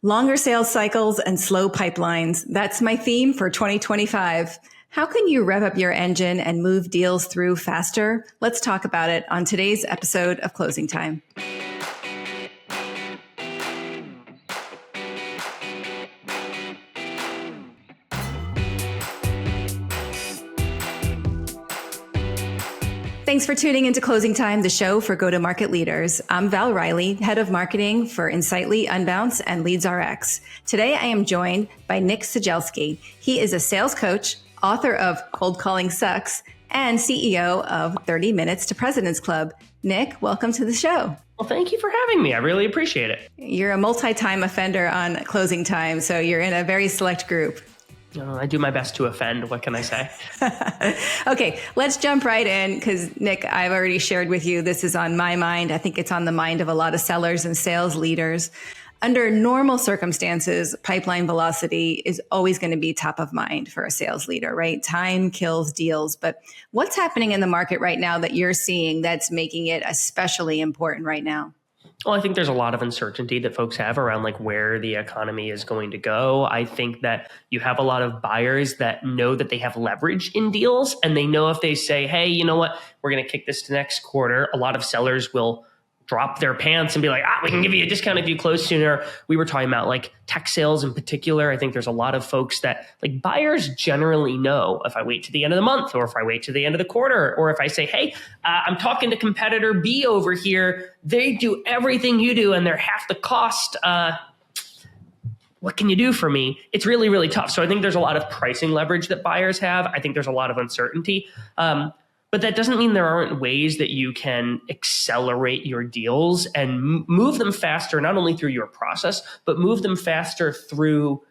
Longer sales cycles and slow pipelines. That's my theme for 2025. How can you rev up your engine and move deals through faster? Let's talk about it on today's episode of Closing Time. Thanks for tuning into Closing Time, the show for go-to-market leaders. I'm Val Riley, head of marketing for Insightly, Unbounce, and LeadsRx. Today, I am joined by Nick Cegelski. He is a sales coach, author of Cold Calling Sucks, and CEO of 30 Minutes to President's Club. Nick, welcome to the show. Well, thank you for having me. I really appreciate it. You're a multi-time offender on Closing Time, so you're in a very select group. I do my best to offend. What can I say? Okay, let's jump right in because, Nick, I've already shared with you, this is on my mind. I think it's on the mind of a lot of sellers and sales leaders. Under normal circumstances, pipeline velocity is always going to be top of mind for a sales leader, right? Time kills deals. But what's happening in the market right now that you're seeing that's making it especially important right now? Well, I think there's a lot of uncertainty that folks have around like where the economy is going to go. I think that you have a lot of buyers that know that they have leverage in deals, and they know if they say, hey, you know what, we're going to kick this to next quarter, a lot of sellers will drop their pants and be like, we can give you a discount if you close sooner. We were talking about like tech sales in particular. I think there's a lot of folks that like buyers generally know if I wait to the end of the month or if I wait to the end of the quarter, or if I say, hey, I'm talking to competitor B over here. They do everything you do and they're half the cost. What can you do for me? It's really, really tough. So I think there's a lot of pricing leverage that buyers have. I think there's a lot of uncertainty. But that doesn't mean there aren't ways that you can accelerate your deals and move them faster, not only through your process, but move them faster through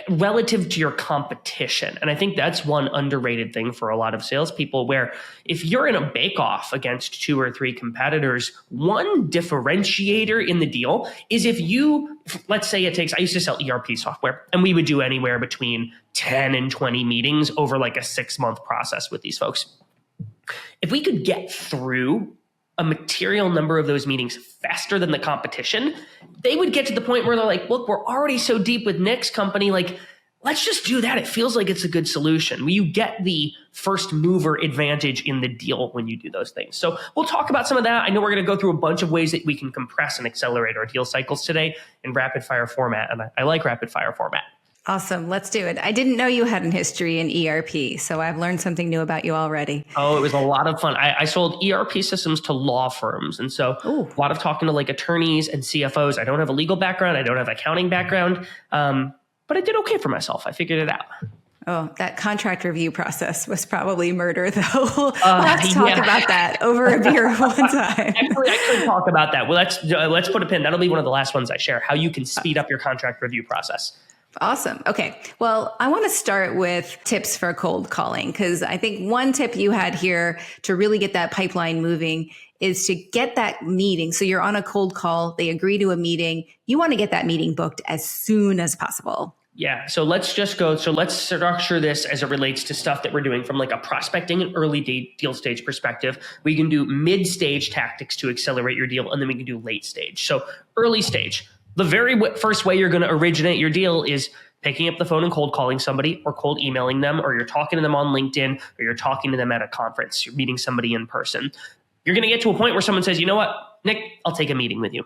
relative to your competition. And I think that's one underrated thing for a lot of salespeople, where if you're in a bake-off against 2 or 3 competitors, one differentiator in the deal is let's say I used to sell ERP software, and we would do anywhere between 10 and 20 meetings over like a 6-month process with these folks. If we could get through a material number of those meetings faster than the competition, they would get to the point where they're like, look, we're already so deep with Nick's company. Like, let's just do that. It feels like it's a good solution. You get the first mover advantage in the deal when you do those things. So we'll talk about some of that. I know we're going to go through a bunch of ways that we can compress and accelerate our deal cycles today in rapid fire format. And I like rapid fire format. Awesome. Let's do it. I didn't know you had an history in ERP, so I've learned something new about you already. Oh, it was a lot of fun. I sold ERP systems to law firms. And so a lot of talking to like attorneys and CFOs. I don't have a legal background. I don't have an accounting background. But I did okay for myself. I figured it out. Oh, that contract review process was probably murder, though. We'll have to talk about that over a beer one time. Actually, I could talk about that. Well, let's put a pin. That'll be one of the last ones I share, how you can speed up your contract review process. Awesome. Okay. Well, I want to start with tips for cold calling, because I think one tip you had here to really get that pipeline moving is to get that meeting. So you're on a cold call, they agree to a meeting. You want to get that meeting booked as soon as possible. Yeah. So let's structure this as it relates to stuff that we're doing from like a prospecting and early deal stage perspective. We can do mid-stage tactics to accelerate your deal, and then we can do late stage. So early stage. The very first way you're going to originate your deal is picking up the phone and cold calling somebody, or cold emailing them, or you're talking to them on LinkedIn, or you're talking to them at a conference. You're meeting somebody in person. You're going to get to a point where someone says, you know what, Nick, I'll take a meeting with you.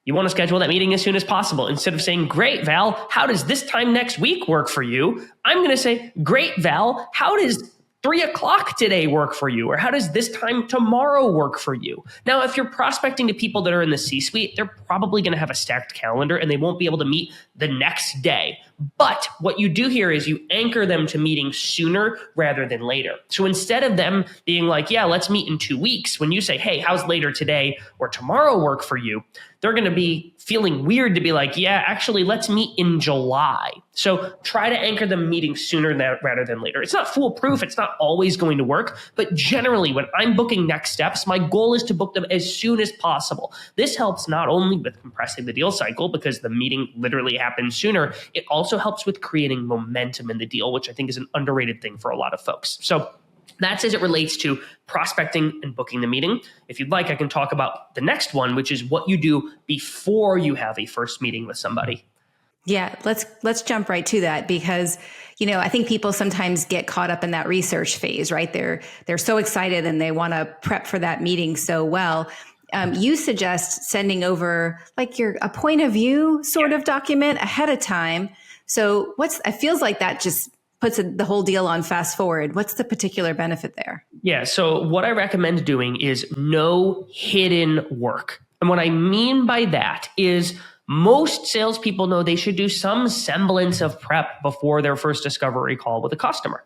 You want to schedule that meeting as soon as possible. Instead of saying, great, Val, how does this time next week work for you? I'm going to say, great, Val, how does 3:00 today work for you? Or how does this time tomorrow work for you? Now, if you're prospecting to people that are in the C-suite, they're probably going to have a stacked calendar and they won't be able to meet the next day. But what you do here is you anchor them to meeting sooner rather than later. So instead of them being like, yeah, let's meet in 2 weeks, when you say, hey, how's later today or tomorrow work for you? They're going to be feeling weird to be like, yeah, actually, let's meet in July. So try to anchor them meeting sooner rather than later. It's not foolproof. It's not always going to work. But generally, when I'm booking next steps, my goal is to book them as soon as possible. This helps not only with compressing the deal cycle because the meeting literally happens sooner, it also helps with creating momentum in the deal, which I think is an underrated thing for a lot of folks. So That's as it relates to prospecting and booking the meeting. If you'd like, I can talk about the next one, which is what you do before you have a first meeting with somebody. Yeah, let's jump right to that because, I think people sometimes get caught up in that research phase, right? They're so excited and they want to prep for that meeting so well. You suggest sending over like a point of view sort of document ahead of time. So it feels like that just puts the whole deal on fast forward. What's the particular benefit there? Yeah. So what I recommend doing is no hidden work. And what I mean by that is most salespeople know they should do some semblance of prep before their first discovery call with a customer.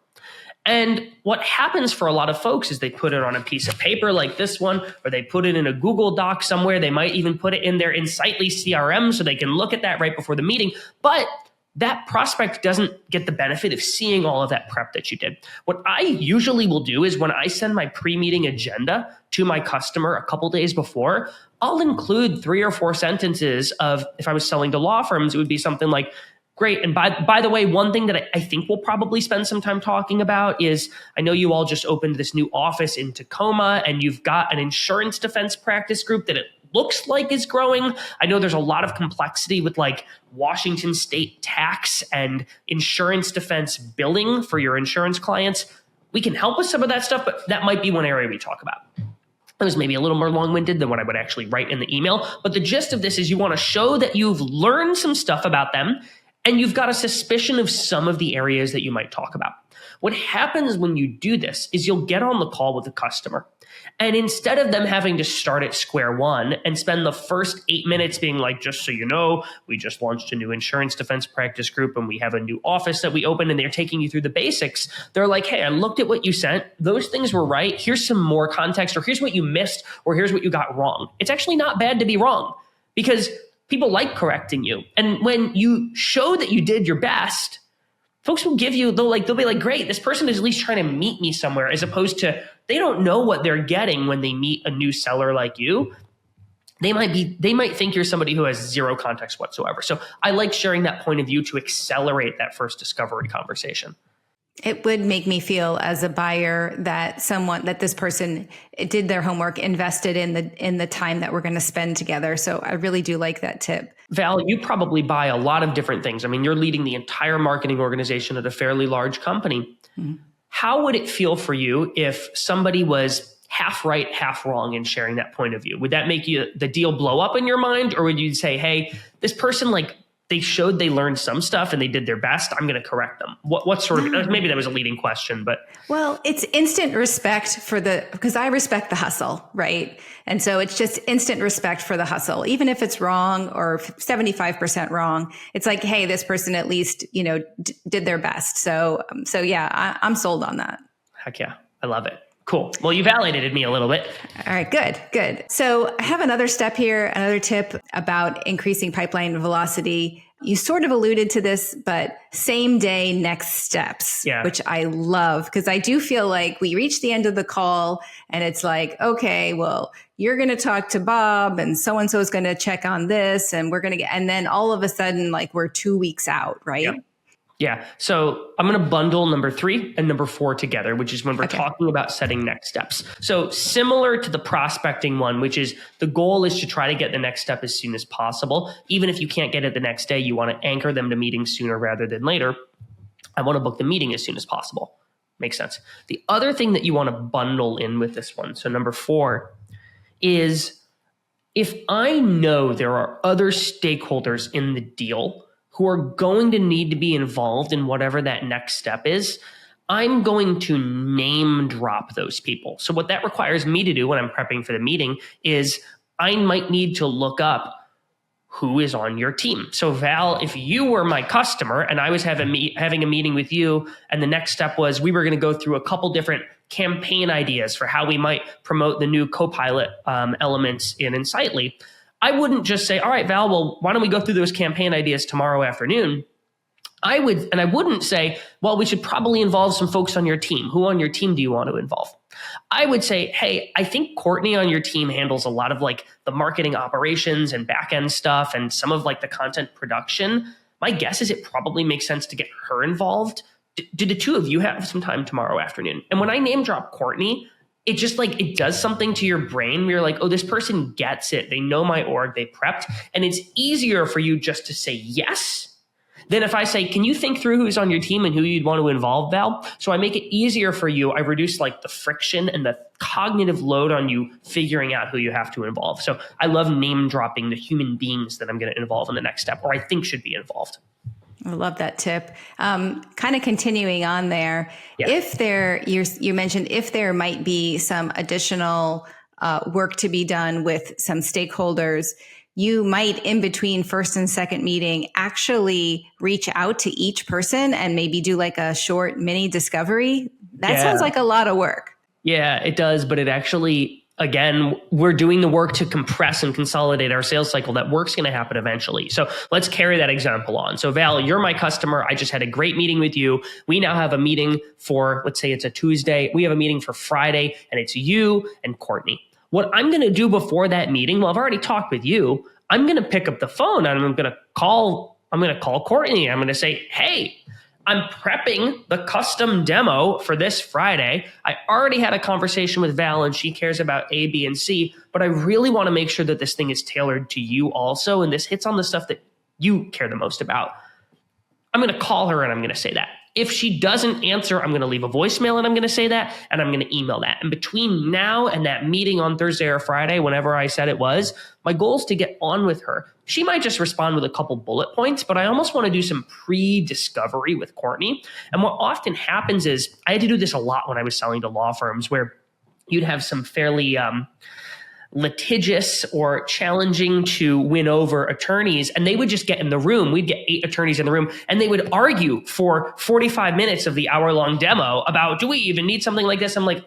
And what happens for a lot of folks is they put it on a piece of paper like this one, or they put it in a Google Doc somewhere. They might even put it in their Insightly CRM so they can look at that right before the meeting. But that prospect doesn't get the benefit of seeing all of that prep that you did. What I usually will do is when I send my pre-meeting agenda to my customer a couple days before, I'll include 3 or 4 sentences of, if I was selling to law firms, it would be something like, great. And by the way, one thing that I think we'll probably spend some time talking about is, I know you all just opened this new office in Tacoma and you've got an insurance defense practice group that it looks like is growing. I know there's a lot of complexity with like Washington state tax and insurance defense billing for your insurance clients. We can help with some of that stuff, but that might be one area we talk about. It was maybe a little more long-winded than what I would actually write in the email. But the gist of this is you want to show that you've learned some stuff about them and you've got a suspicion of some of the areas that you might talk about. What happens when you do this is you'll get on the call with the customer. And instead of them having to start at square one and spend the first 8 minutes being like, just so you know, we just launched a new insurance defense practice group and we have a new office that we opened and they're taking you through the basics. They're like, hey, I looked at what you sent. Those things were right. Here's some more context, or here's what you missed, or here's what you got wrong. It's actually not bad to be wrong because people like correcting you. And when you show that you did your best, folks will give you, they'll be like, great, this person is at least trying to meet me somewhere, as opposed to they don't know what they're getting when they meet a new seller like you. They might think you're somebody who has zero context whatsoever. So I like sharing that point of view to accelerate that first discovery conversation. It would make me feel as a buyer that this person did their homework, invested in the time that we're going to spend together. So I really do like that tip. Val, you probably buy a lot of different things. I mean, you're leading the entire marketing organization at a fairly large company. Mm-hmm. How would it feel for you if somebody was half right, half wrong in sharing that point of view? Would that make the deal blow up in your mind? Or would you say, hey, this person, they showed they learned some stuff and they did their best, I'm going to correct them? What sort of, maybe that was a leading question, but. Well, it's instant respect because I respect the hustle, right? And so it's just instant respect for the hustle. Even if it's wrong or 75% wrong, it's like, hey, this person at least, did their best. So yeah, I'm sold on that. Heck yeah. I love it. Cool. Well, you validated me a little bit. All right, good. So I have another step here, another tip about increasing pipeline velocity. You sort of alluded to this, but same day next steps, which I love because I do feel like we reach the end of the call and it's like, okay, well, you're going to talk to Bob and so-and-so is going to check on this and and then all of a sudden, like we're 2 weeks out, right? Yep. Yeah. So I'm going to bundle number 3 and number 4 together, which is when we're talking about setting next steps. So similar to the prospecting one, which is the goal is to try to get the next step as soon as possible. Even if you can't get it the next day, you want to anchor them to meetings sooner rather than later. I want to book the meeting as soon as possible. Makes sense. The other thing that you want to bundle in with this one, so number 4, is if I know there are other stakeholders in the deal who are going to need to be involved in whatever that next step is, I'm going to name drop those people. So what that requires me to do when I'm prepping for the meeting is I might need to look up who is on your team. So Val, if you were my customer and I was having a meeting with you and the next step was we were going to go through a couple different campaign ideas for how we might promote the new Copilot elements in Insightly, I wouldn't just say, all right, Val, well, why don't we go through those campaign ideas tomorrow afternoon? I wouldn't say, well, we should probably involve some folks on your team. Who on your team do you want to involve? I would say, hey, I think Courtney on your team handles a lot of the marketing operations and back end stuff and some of the content production. My guess is it probably makes sense to get her involved do the two of you have some time tomorrow afternoon? And when I name drop Courtney, it just like, it does something to your brain. You're like, oh, this person gets it. They know my org, they prepped. And it's easier for you just to say yes than if I say, can you think through who's on your team and who you'd want to involve, Val? So I make it easier for you. I reduce like the friction and the cognitive load on you figuring out who you have to involve. So I love name dropping the human beings that I'm going to involve in the next step, or I think should be involved. I love that tip. Kind of continuing on there, if you mentioned if there might be some additional work to be done with some stakeholders, you might, in between first and second meeting, actually reach out to each person and maybe do like a short mini discovery. That sounds like a lot of work. Yeah, it does. But it actually, again, we're doing the work to compress and consolidate our sales cycle. That work's going to happen eventually. So let's carry that example on. So Val, you're my customer. I just had a great meeting with you. We now have a meeting for, let's say it's a Tuesday. We have a meeting for Friday, and it's you and Courtney. What I'm going to do before that meeting, well, I've already talked with you. I'm going to pick up the phone and I'm going to call Courtney. I'm going to say, hey, I'm prepping the custom demo for this Friday. I already had a conversation with Val and she cares about A, B, and C, but I really want to make sure that this thing is tailored to you also. And this hits on the stuff that you care the most about. I'm going to call her and I'm going to say that. If she doesn't answer, I'm going to leave a voicemail and I'm going to say that, and I'm going to email that. And between now and that meeting on Thursday or Friday, whenever I said it was, my goal is to get on with her. She might just respond with a couple bullet points, but I almost want to do some pre-discovery with Courtney. And what often happens is, I had to do this a lot when I was selling to law firms, where you'd have some fairly litigious or challenging to win over attorneys, and they would just get in the room. We'd get 8 attorneys in the room, and they would argue for 45 minutes of the hour-long demo about, do we even need something like this? I'm like,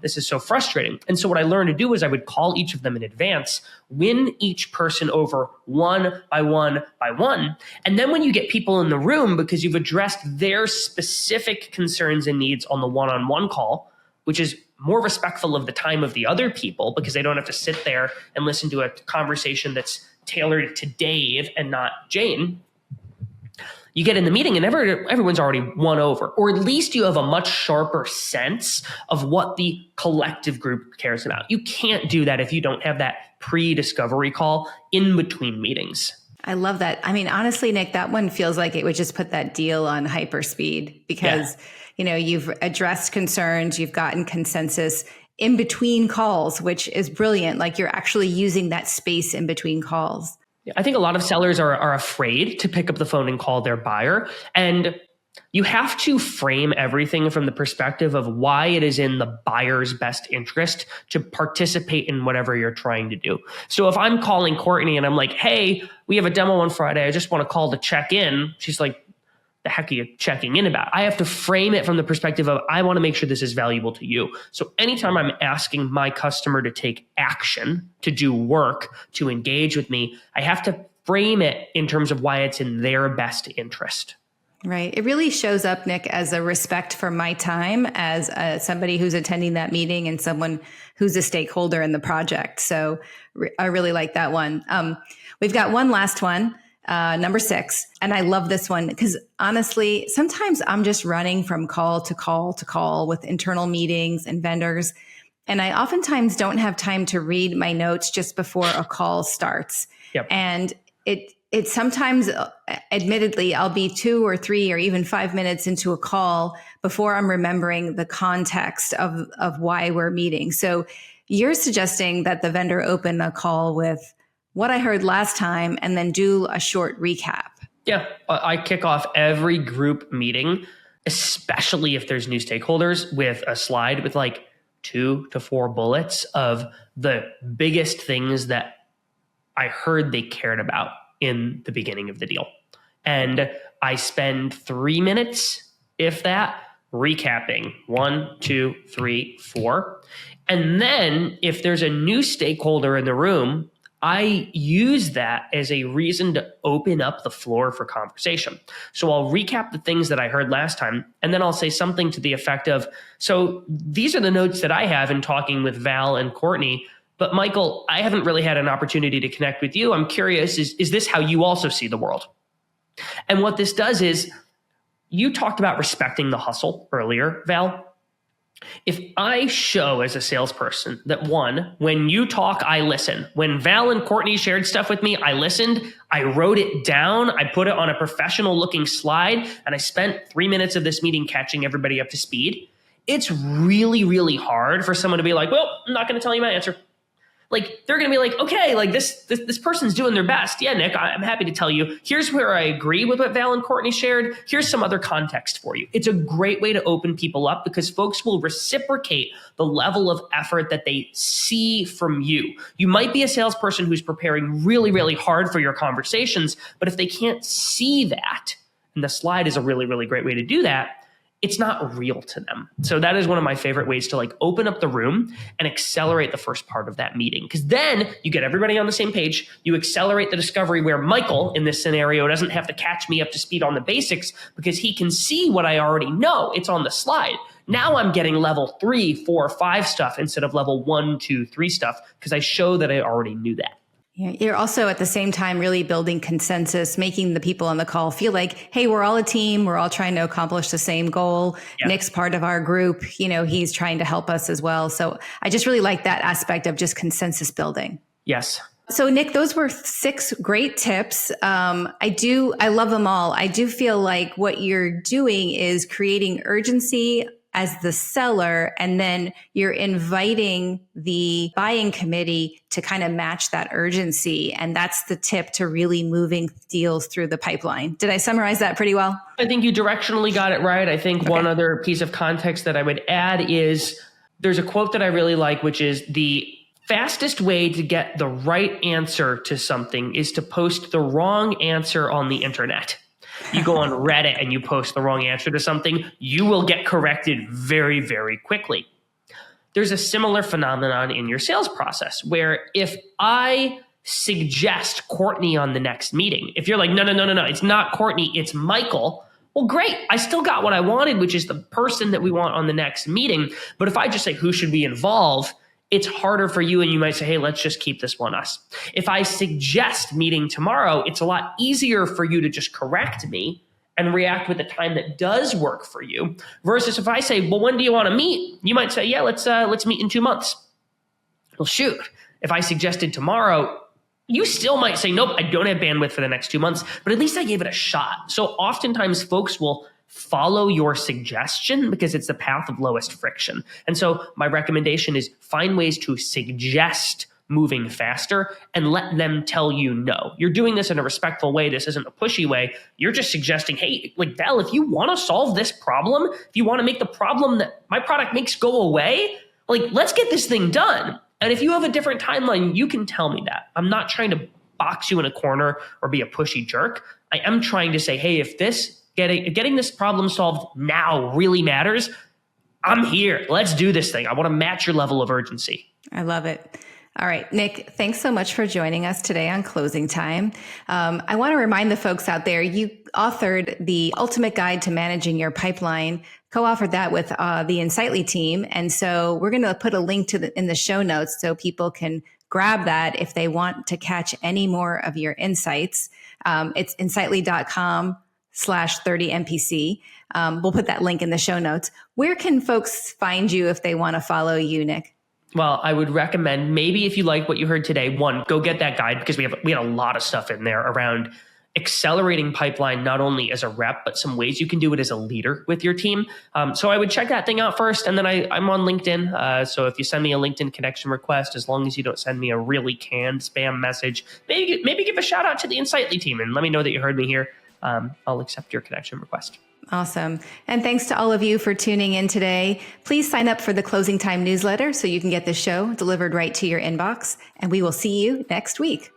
this is so frustrating. And so what I learned to do is I would call each of them in advance, win each person over one by one by one. And then when you get people in the room, because you've addressed their specific concerns and needs on the one-on-one call, which is more respectful of the time of the other people, because they don't have to sit there and listen to a conversation that's tailored to Dave and not Jane. You get in the meeting and everyone's already won over, or at least you have a much sharper sense of what the collective group cares about. You can't do that if you don't have that pre-discovery call in between meetings. I love that. I mean, honestly, Nick, that one feels like it would just put that deal on hyperspeed, because you've addressed concerns, you've gotten consensus in between calls, which is brilliant. Like, you're actually using that space in between calls. I think a lot of sellers are afraid to pick up the phone and call their buyer. And you have to frame everything from the perspective of why it is in the buyer's best interest to participate in whatever you're trying to do. So if I'm calling Courtney and I'm like, hey, we have a demo on Friday, I just want to call to check in. She's like, the heck are you checking in about? I have to frame it from the perspective of, I want to make sure this is valuable to you. So anytime I'm asking my customer to take action, to do work, to engage with me, I have to frame it in terms of why it's in their best interest. Right. It really shows up, Nick, as a respect for my time as somebody who's attending that meeting and someone who's a stakeholder in the project. So I really like that one. We've got one last one. Number 6. And I love this one because honestly, sometimes I'm just running from call to call to call with internal meetings and vendors. And I oftentimes don't have time to read my notes just before a call starts. Yep. And it sometimes, admittedly, I'll be 2 or 3 or even 5 minutes into a call before I'm remembering the context of why we're meeting. So you're suggesting that the vendor open a call with what I heard last time and then do a short recap. Yeah, I kick off every group meeting, especially if there's new stakeholders, with a slide with like 2 to 4 bullets of the biggest things that I heard they cared about in the beginning of the deal. And I spend 3 minutes, if that, recapping 1, 2, 3, 4. And then if there's a new stakeholder in the room, I use that as a reason to open up the floor for conversation. So I'll recap the things that I heard last time, and then I'll say something to the effect of, so these are the notes that I have in talking with Val and Courtney, but Michael, I haven't really had an opportunity to connect with you. I'm curious, is this how you also see the world? And what this does is You talked about respecting the hustle earlier, Val. If I show as a salesperson that one, when you talk, I listen. When Val and Courtney shared stuff with me, I listened. I wrote it down. I put it on a professional looking slide, and I spent 3 minutes of this meeting catching everybody up to speed. It's really, really hard for someone to be like, well, I'm not going to tell you my answer. Like, they're going to be like, okay, like this person's doing their best. Yeah, Nick, I'm happy to tell you. Here's where I agree with what Val and Courtney shared. Here's some other context for you. It's a great way to open people up because folks will reciprocate the level of effort that they see from you. You might be a salesperson who's preparing really, really hard for your conversations, but if they can't see that, and the slide is a really, really great way to do that, it's not real to them. So that is one of my favorite ways to like open up the room and accelerate the first part of that meeting. Because then you get everybody on the same page. You accelerate the discovery where Michael in this scenario doesn't have to catch me up to speed on the basics because he can see what I already know. It's on the slide. Now I'm getting level 3, 4, 5 stuff instead of level 1, 2, 3 stuff because I show that I already knew that. You're also at the same time really building consensus, making the people on the call feel like, hey, we're all a team. We're all trying to accomplish the same goal. Yeah. Nick's part of our group. He's trying to help us as well. So I just really like that aspect of just consensus building. Yes. So Nick, those were 6 great tips. I love them all. I do feel like what you're doing is creating urgency as the seller, and then you're inviting the buying committee to kind of match that urgency. And that's the tip to really moving deals through the pipeline. Did I summarize that pretty well? I think you directionally got it right. I think one other piece of context that I would add is there's a quote that I really like, which is the fastest way to get the right answer to something is to post the wrong answer on the internet. You go on Reddit and you post the wrong answer to something, you will get corrected very, very quickly. There's a similar phenomenon in your sales process where if I suggest Courtney on the next meeting, if you're like, no, it's not Courtney, it's Michael. Well, great. I still got what I wanted, which is the person that we want on the next meeting. But if I just say, who should we involve? It's harder for you and you might say, hey, let's just keep this one us. If I suggest meeting tomorrow, it's a lot easier for you to just correct me and react with a time that does work for you. Versus if I say, well, when do you want to meet? You might say, yeah, let's meet in 2 months. Well, shoot. If I suggested tomorrow, you still might say, nope, I don't have bandwidth for the next 2 months, but at least I gave it a shot. So oftentimes folks will follow your suggestion because it's the path of lowest friction. And so my recommendation is find ways to suggest moving faster and let them tell you no. You're doing this in a respectful way. This isn't a pushy way. You're just suggesting, hey, like Val, if you want to solve this problem, if you want to make the problem that my product makes go away, like let's get this thing done. And if you have a different timeline, you can tell me that. I'm not trying to box you in a corner or be a pushy jerk. I am trying to say, hey, if this getting this problem solved now really matters, I'm here. Let's do this thing. I want to match your level of urgency. I love it. All right, Nick, thanks so much for joining us today on Closing Time. I want to remind the folks out there, you authored the Ultimate Guide to Managing Your Pipeline, co-authored that with the Insightly team. And so we're going to put a link to in the show notes so people can grab that if they want to catch any more of your insights. It's insightly.com/30MPC. We'll put that link in the show notes. Where can folks find you if they want to follow you, Nick? Well, I would recommend maybe if you like what you heard today, one, go get that guide because we had a lot of stuff in there around accelerating pipeline, not only as a rep, but some ways you can do it as a leader with your team. So I would check that thing out first. And then I'm on LinkedIn. So if you send me a LinkedIn connection request, as long as you don't send me a really canned spam message, maybe give a shout out to the Insightly team and let me know that you heard me here. I'll accept your connection request. Awesome. And thanks to all of you for tuning in today. Please sign up for the Closing Time newsletter so you can get the show delivered right to your inbox. And we will see you next week.